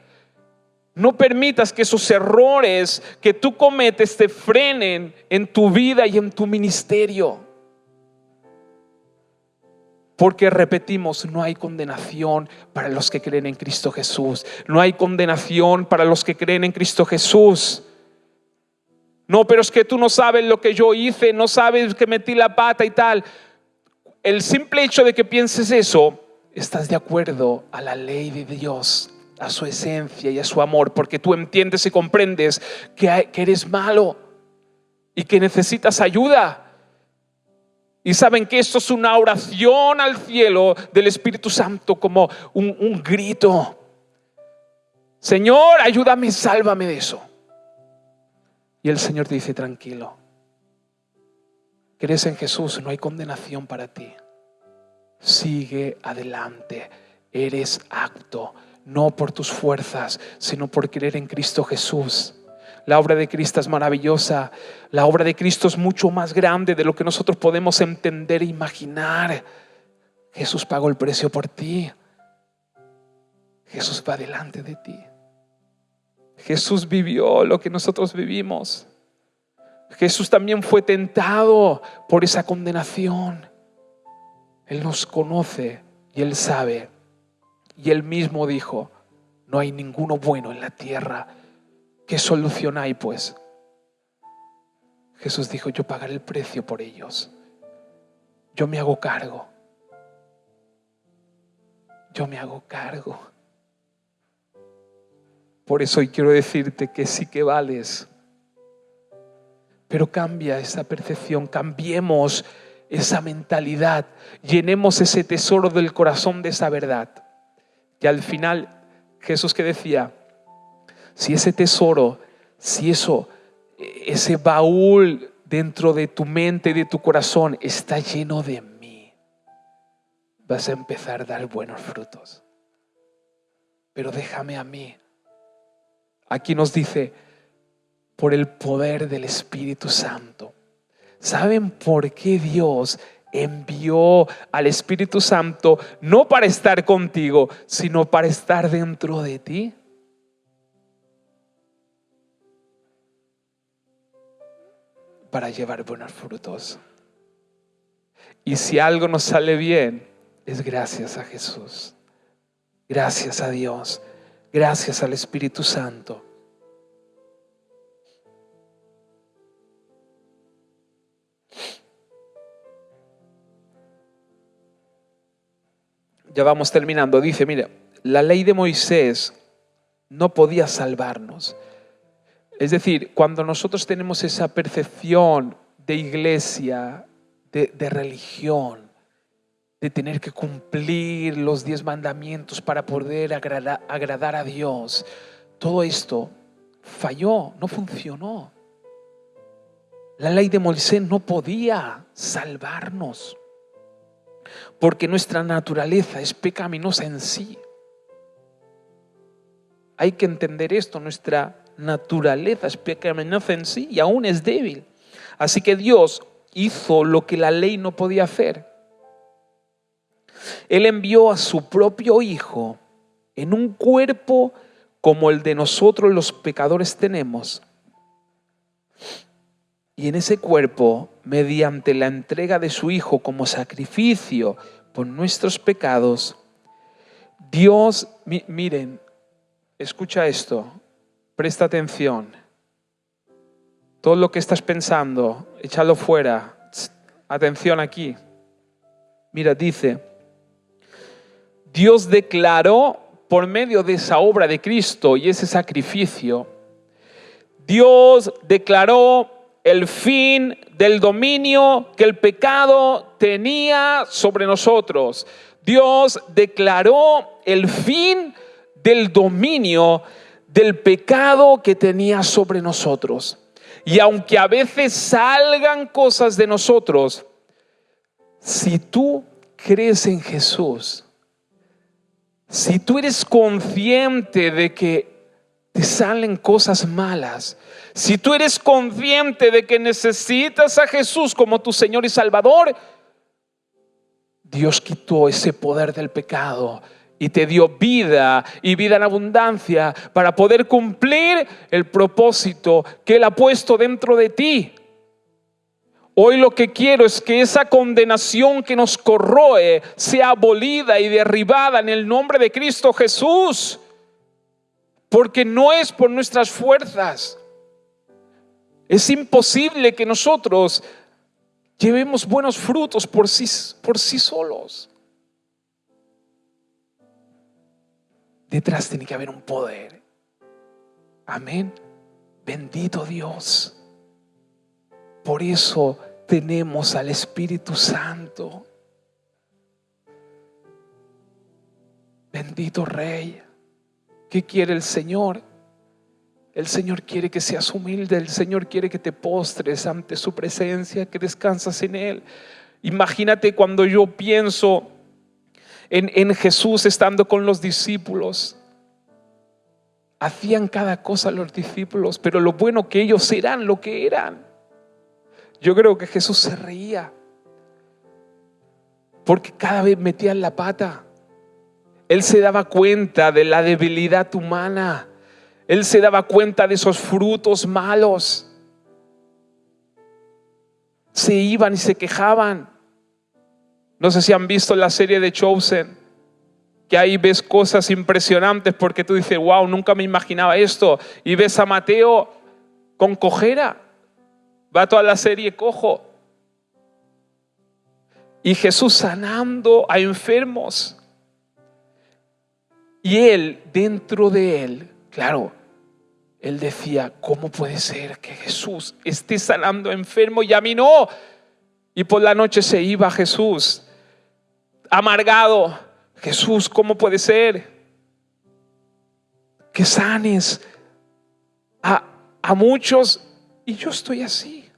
No permitas que esos errores que tú cometes te frenen en tu vida y en tu ministerio. Porque repetimos, no hay condenación para los que creen en Cristo Jesús. No hay condenación para los que creen en Cristo Jesús. No, pero es que tú no sabes lo que yo hice, no sabes que metí la pata y tal. El simple hecho de que pienses eso, estás de acuerdo a la ley de Dios, a su esencia y a su amor, porque tú entiendes y comprendes que eres malo y que necesitas ayuda. Y saben que esto es una oración al cielo del Espíritu Santo, como un grito. Señor, ayúdame, sálvame de eso. Y el Señor te dice, tranquilo, crees en Jesús, no hay condenación para ti. Sigue adelante, eres apto, no por tus fuerzas, sino por creer en Cristo Jesús. La obra de Cristo es maravillosa. La obra de Cristo es mucho más grande de lo que nosotros podemos entender e imaginar. Jesús pagó el precio por ti. Jesús va delante de ti. Jesús vivió lo que nosotros vivimos. Jesús también fue tentado por esa condenación. Él nos conoce y Él sabe. Y Él mismo dijo, no hay ninguno bueno en la tierra. ¿Qué solución hay pues? Jesús dijo, yo pagaré el precio por ellos. Yo me hago cargo. Yo me hago cargo. Por eso hoy quiero decirte que sí que vales. Pero cambia esa percepción, cambiemos esa mentalidad, llenemos ese tesoro del corazón de esa verdad. Que al final, Jesús que decía, si ese tesoro, si ese baúl dentro de tu mente y de tu corazón está lleno de mí, vas a empezar a dar buenos frutos. Pero déjame a mí. Aquí nos dice, por el poder del Espíritu Santo. ¿Saben por qué Dios envió al Espíritu Santo no para estar contigo, sino para estar dentro de ti. Para llevar buenos frutos. Y si algo nos sale bien, es gracias a Jesús. Gracias a Dios. Gracias al Espíritu Santo. Ya vamos terminando. Dice, mira, la ley de Moisés no podía salvarnos. Es decir, cuando nosotros tenemos esa percepción de iglesia, de religión, de tener que cumplir los 10 mandamientos para poder agradar a Dios, todo esto falló, no funcionó. La ley de Moisés no podía salvarnos, porque nuestra naturaleza es pecaminosa en sí. Hay que entender esto, nuestra naturaleza es pecaminosa en sí y aún es débil. Así que Dios hizo lo que la ley no podía hacer. Él envió a su propio Hijo en un cuerpo como el de nosotros los pecadores tenemos. Y en ese cuerpo, mediante la entrega de su Hijo como sacrificio por nuestros pecados, Dios, miren, escucha esto, presta atención. Todo lo que estás pensando, échalo fuera. Atención aquí. Mira, dice, Dios declaró por medio de esa obra de Cristo y ese sacrificio, Dios declaró el fin del dominio que el pecado tenía sobre nosotros. Dios declaró el fin del dominio del pecado que tenía sobre nosotros. Y aunque a veces salgan cosas de nosotros, si tú crees en Jesús, si tú eres consciente de que te salen cosas malas, si tú eres consciente de que necesitas a Jesús como tu Señor y Salvador, Dios quitó ese poder del pecado y te dio vida y vida en abundancia para poder cumplir el propósito que Él ha puesto dentro de ti. Hoy lo que quiero es que esa condenación que nos corroe sea abolida y derribada en el nombre de Cristo Jesús. Porque no es por nuestras fuerzas. Es imposible que nosotros llevemos buenos frutos por sí solos. Detrás tiene que haber un poder. Amén. Bendito Dios. Por eso tenemos al Espíritu Santo. Bendito Rey. ¿Qué quiere el Señor? El Señor quiere que seas humilde. El Señor quiere que te postres ante su presencia, que descansas en Él. Imagínate cuando yo pienso en Jesús estando con los discípulos. Hacían cada cosa los discípulos, pero lo bueno que ellos eran lo que eran. Yo creo que Jesús se reía porque cada vez metían la pata. Él se daba cuenta de la debilidad humana. Él se daba cuenta de esos frutos malos. Se iban y se quejaban. No sé si han visto la serie de Chosen, que ahí ves cosas impresionantes porque tú dices, wow, nunca me imaginaba esto. Y ves a Mateo con cojera. Va toda la serie cojo. Y Jesús sanando a enfermos. Y Él, dentro de Él, claro, Él decía, ¿cómo puede ser que Jesús esté sanando a enfermos y a mí no? Y por la noche se iba Jesús, amargado. Jesús, ¿cómo puede ser que sanes a muchos y yo estoy así?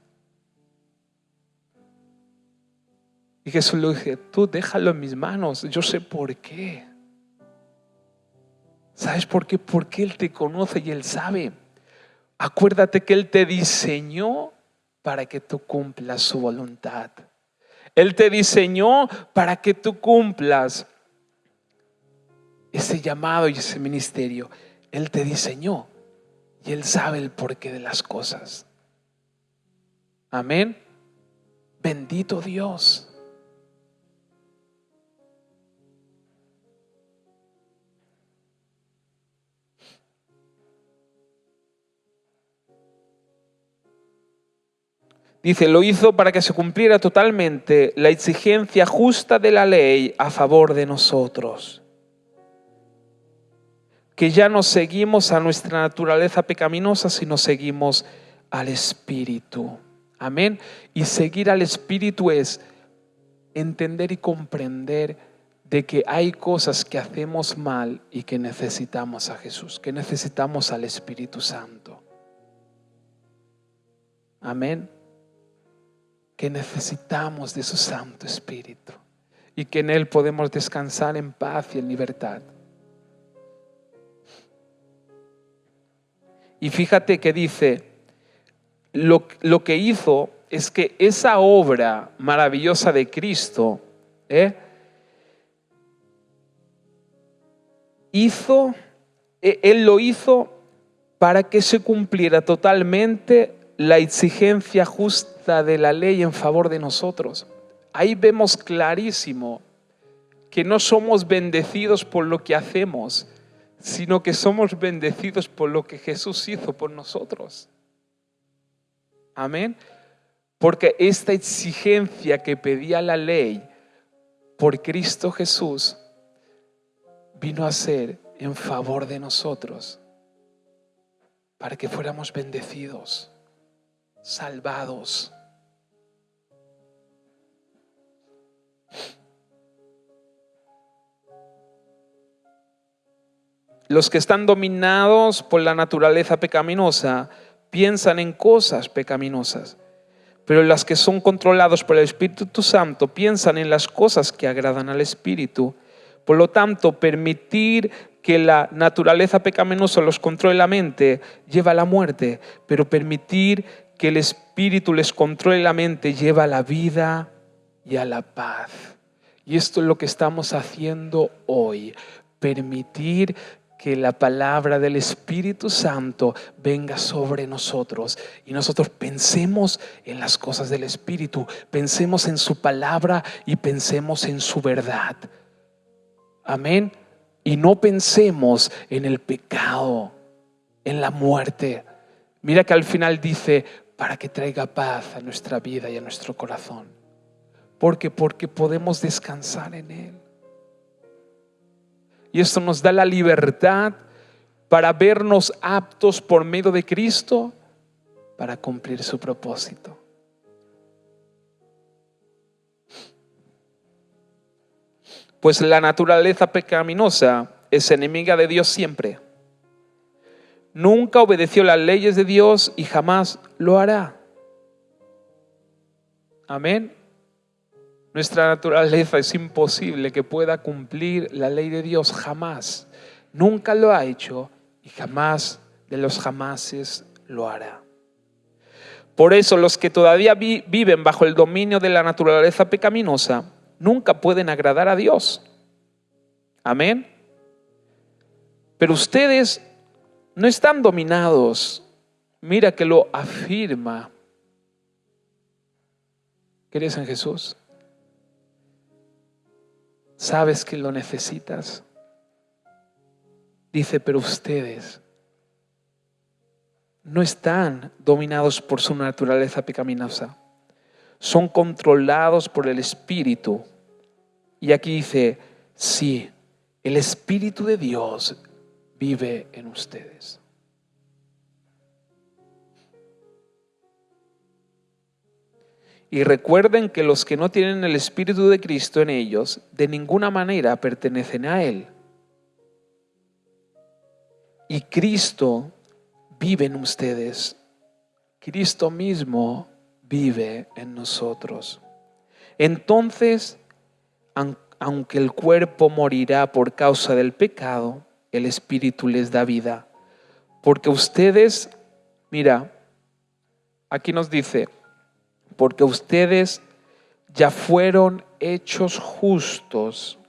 Y Jesús le dije, tú déjalo en mis manos, yo sé por qué. ¿Sabes por qué? Porque Él te conoce y Él sabe. Acuérdate que Él te diseñó para que tú cumplas su voluntad. Él te diseñó para que tú cumplas ese llamado y ese ministerio. Él te diseñó y Él sabe el porqué de las cosas. Amén. Bendito Dios. Dice, lo hizo para que se cumpliera totalmente la exigencia justa de la ley a favor de nosotros. Que ya no seguimos a nuestra naturaleza pecaminosa, sino seguimos al Espíritu. Amén. Y seguir al Espíritu es entender y comprender de que hay cosas que hacemos mal y que necesitamos a Jesús, que necesitamos al Espíritu Santo. Amén. Que necesitamos de su Santo Espíritu y que en Él podemos descansar en paz y en libertad. Y fíjate que dice, lo que hizo es que esa obra maravillosa de Cristo, Él lo hizo para que se cumpliera totalmente la exigencia justa de la ley en favor de nosotros. Ahí vemos clarísimo que no somos bendecidos por lo que hacemos, sino que somos bendecidos por lo que Jesús hizo por nosotros. Amén. Porque esta exigencia que pedía la ley por Cristo Jesús vino a ser en favor de nosotros, para que fuéramos bendecidos, salvados. Los que están dominados por la naturaleza pecaminosa piensan en cosas pecaminosas, pero las que son controlados por el Espíritu Santo piensan en las cosas que agradan al Espíritu. Por lo tanto, permitir que la naturaleza pecaminosa los controle la mente lleva a la muerte, pero permitir que el Espíritu les controle la mente lleva a la vida y a la paz. Y esto es lo que estamos haciendo hoy, permitir que la palabra del Espíritu Santo venga sobre nosotros y nosotros pensemos en las cosas del Espíritu, pensemos en su palabra y pensemos en su verdad. Amén. Y no pensemos en el pecado, en la muerte. Mira que al final dice, para que traiga paz a nuestra vida y a nuestro corazón. Porque podemos descansar en Él. Y esto nos da la libertad para vernos aptos por medio de Cristo para cumplir su propósito. Pues la naturaleza pecaminosa es enemiga de Dios siempre. Nunca obedeció las leyes de Dios y jamás lo hará. Amén. Nuestra naturaleza es imposible que pueda cumplir la ley de Dios, jamás. Nunca lo ha hecho y jamás de los jamases lo hará. Por eso los que todavía viven bajo el dominio de la naturaleza pecaminosa nunca pueden agradar a Dios. Amén. Pero ustedes no están dominados. Mira que lo afirma. ¿Crees en Jesús? ¿Sabes que lo necesitas? Dice, pero ustedes no están dominados por su naturaleza pecaminosa. Son controlados por el Espíritu. Y aquí dice, sí, el Espíritu de Dios vive en ustedes. Y recuerden que los que no tienen el Espíritu de Cristo en ellos, de ninguna manera pertenecen a Él. Y Cristo vive en ustedes. Cristo mismo vive en nosotros. Entonces, aunque el cuerpo morirá por causa del pecado, el Espíritu les da vida. Porque ustedes, mira, aquí nos dice, porque ustedes ya fueron hechos justos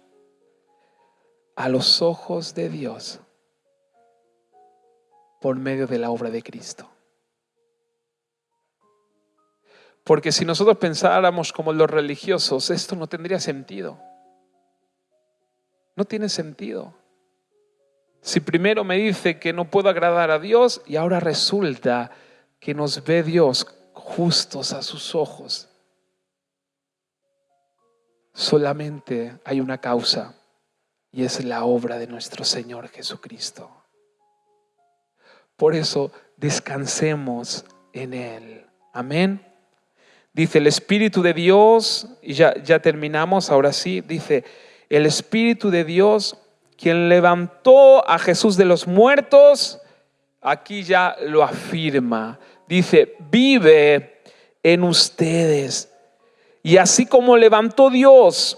a los ojos de Dios por medio de la obra de Cristo. Porque si nosotros pensáramos como los religiosos, esto no tendría sentido. No tiene sentido. Si primero me dice que no puedo agradar a Dios y ahora resulta que nos ve Dios justos a sus ojos. Solamente hay una causa y es la obra de nuestro Señor Jesucristo. Por eso descansemos en Él. Amén. Dice el Espíritu de Dios, y ya terminamos, ahora sí, dice el Espíritu de Dios, quien levantó a Jesús de los muertos, aquí ya lo afirma. Dice, vive en ustedes. Y así como levantó Dios,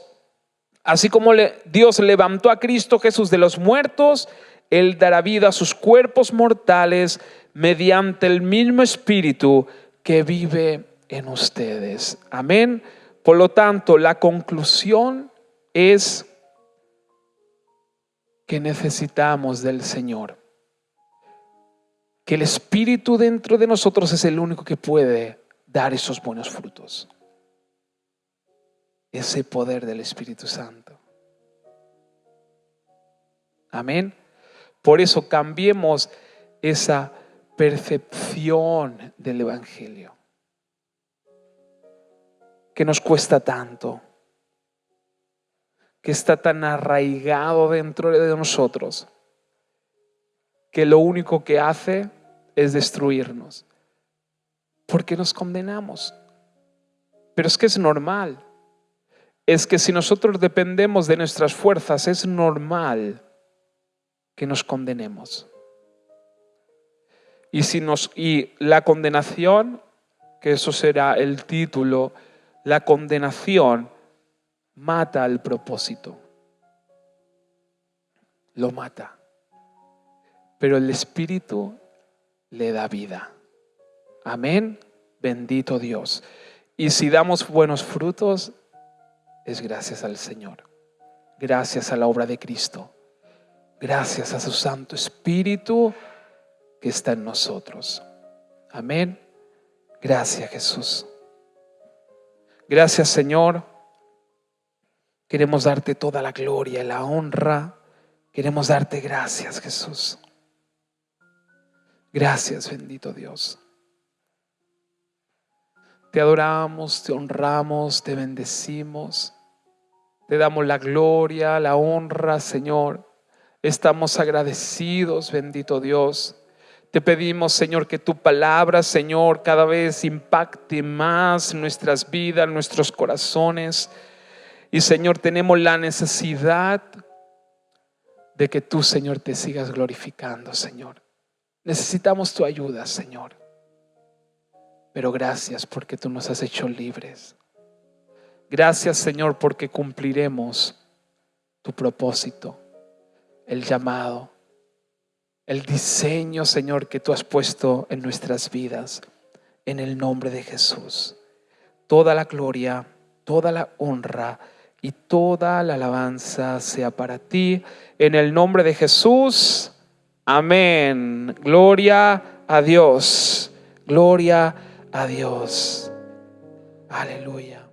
así como Dios levantó a Cristo Jesús de los muertos, Él dará vida a sus cuerpos mortales mediante el mismo Espíritu que vive en ustedes. Amén. Por lo tanto, la conclusión es que necesitamos del Señor. Que el Espíritu dentro de nosotros es el único que puede dar esos buenos frutos. Ese poder del Espíritu Santo. Amén. Por eso cambiemos esa percepción del Evangelio que nos cuesta tanto, que está tan arraigado dentro de nosotros, que lo único que hace es destruirnos, porque nos condenamos. Pero es que es normal. Es que si nosotros dependemos de nuestras fuerzas, es normal que nos condenemos. Y la condenación, que eso será el título, la condenación mata al propósito. Lo mata. Pero el Espíritu le da vida. Amén. Bendito Dios. Y si damos buenos frutos, es gracias al Señor. Gracias a la obra de Cristo. Gracias a su Santo Espíritu que está en nosotros. Amén. Gracias, Jesús. Gracias, Señor. Queremos darte toda la gloria y la honra. Queremos darte gracias, Jesús. Gracias, bendito Dios. Te adoramos, te honramos, te bendecimos. Te damos la gloria, la honra, Señor. Estamos agradecidos, bendito Dios. Te pedimos, Señor, que tu palabra, Señor, cada vez impacte más nuestras vidas, nuestros corazones. Y, Señor, tenemos la necesidad de que tú, Señor, te sigas glorificando, Señor. Necesitamos tu ayuda, Señor. Pero gracias porque tú nos has hecho libres. Gracias, Señor, porque cumpliremos tu propósito, el llamado, el diseño, Señor, que tú has puesto en nuestras vidas. En el nombre de Jesús. Toda la gloria, toda la honra y toda la alabanza sea para ti. En el nombre de Jesús. Amén. Gloria a Dios. Gloria a Dios. Aleluya.